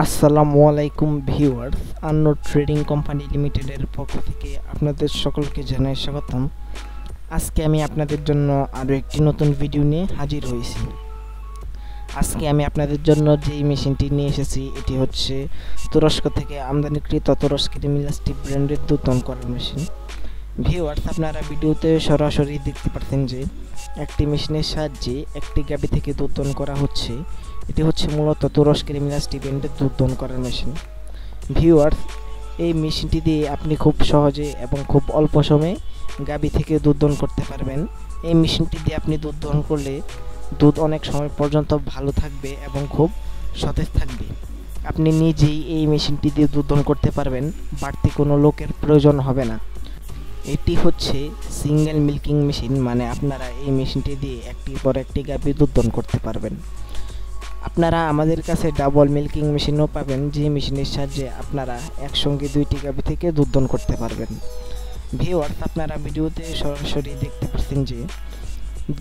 আসসালামু আলাইকুম viewers, আন্নো trading company লিমিটেডের পক্ষ থেকে আপনাদের সকলকে জানাই স্বাগতম। আজকে আমি আপনাদের জন্য আরও একটি নতুন ভিডিও নিয়ে হাজির হয়েছি। আজকে আমি আপনাদের জন্য যেই মেশিনটি নিয়ে এসেছি এটি হচ্ছে তুরস্ক থেকে আমদানিকৃত তুরস্কের মিলাস্টিক ব্র্যান্ডের দুধ দহন করার মেশিন। ভিউয়ার্স, আপনারা ভিডিওতে সরাসরি দেখতে পাচ্ছেন যে একটি মেশিনের সাহায্যে একটি গাভী থেকে দুধ দহন করা হচ্ছে। এটি হচ্ছে মূলত তুরস্কের মিলাস্টিক ব্র্যান্ডের দুধ দহন করার মেশিন। ভিউয়ার্স, এই মেশিনটি দিয়ে আপনি খুব সহজে এবং খুব অল্প সময়ে গাভী থেকে দুধ দহন করতে পারবেন। এই মেশিনটি দিয়ে আপনি দুধ দহন করলে দুধ অনেক সময় পর্যন্ত ভালো থাকবে এবং খুব সতেজ থাকবে। আপনি নিজেই এই মেশিনটি দিয়ে দুধ দহন করতে পারবেন, বাড়তি কোনো লোকের প্রয়োজন হবে না। এটি হচ্ছে সিঙ্গেল মিল্কিং মেশিন, মানে আপনারা এই মেশিনটি দিয়ে একটির পর একটি গাভী দুধ দহন করতে পারবেন। আপনারা আমাদের কাছে ডাবল মিল্কিং মেশিনও পাবেন, যে মেশিনের সাহায্যে আপনারা একসঙ্গে দুইটি গাভী থেকে দুধ দহন করতে পারবেন। ভিউয়ার্স, আপনারা ভিডিওতে সরাসরি দেখতে পাচ্ছেন যে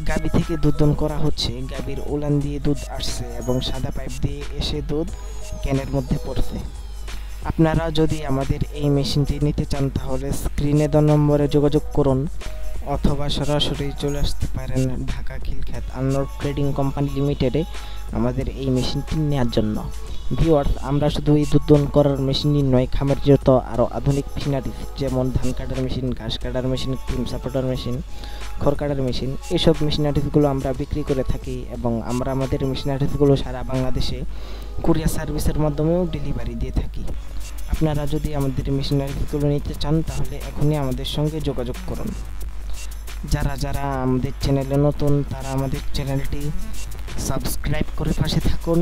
গাভী থেকে দুধ দহন করা হচ্ছে। গাভীর উলান দিয়ে দুধ আসছে এবং সাদা পাইপ দিয়ে এসে দুধ ক্যানের মধ্যে পড়ছে। আপনারা যদি আমাদের এই মেশিনটি নিতে চান তাহলে স্ক্রিনে দেওয়া নম্বরে যোগাযোগ করুন, অথবা সরাসরি চলে আসতে পারেন ঢাকা খিলখ্যাত আন্নো ট্রেডিং কোম্পানি লিমিটেডে আমাদের এই মেশিনটি নেওয়ার জন্য। ভিউয়ার্স, আমরা শুধু এই দুধ দহন করার মেশিনই নয়, খামারজাত আরও আধুনিক মেশিনারি যেমন ধান কাটার মেশিন, ঘাস কাটার মেশিন, ক্রিম সাপোর্টার মেশিন, খড় কাটার মেশিন, এসব মেশিনারিজগুলো আমরা বিক্রি করে থাকি এবং আমরা আমাদের মেশিনারিজগুলো সারা বাংলাদেশে কুরিয়ার সার্ভিসের মাধ্যমেও ডেলিভারি দিয়ে থাকি। আপনারা যদি আমাদের মেশিনারিজগুলো নিতে চান তাহলে এখনই আমাদের সঙ্গে যোগাযোগ করুন। যারা যারা আমাদের চ্যানেলে নতুন তারা আমাদের চ্যানেলটি সাবস্ক্রাইব করে পাশে থাকুন,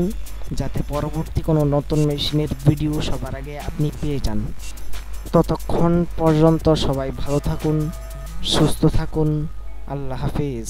যাতে পরবর্তী কোনো নতুন মেশিনের ভিডিও সবার আগে আপনি পেয়ে যান। ততক্ষণ পর্যন্ত সবাই ভালো থাকুন, সুস্থ থাকুন। আল্লাহ হাফেজ।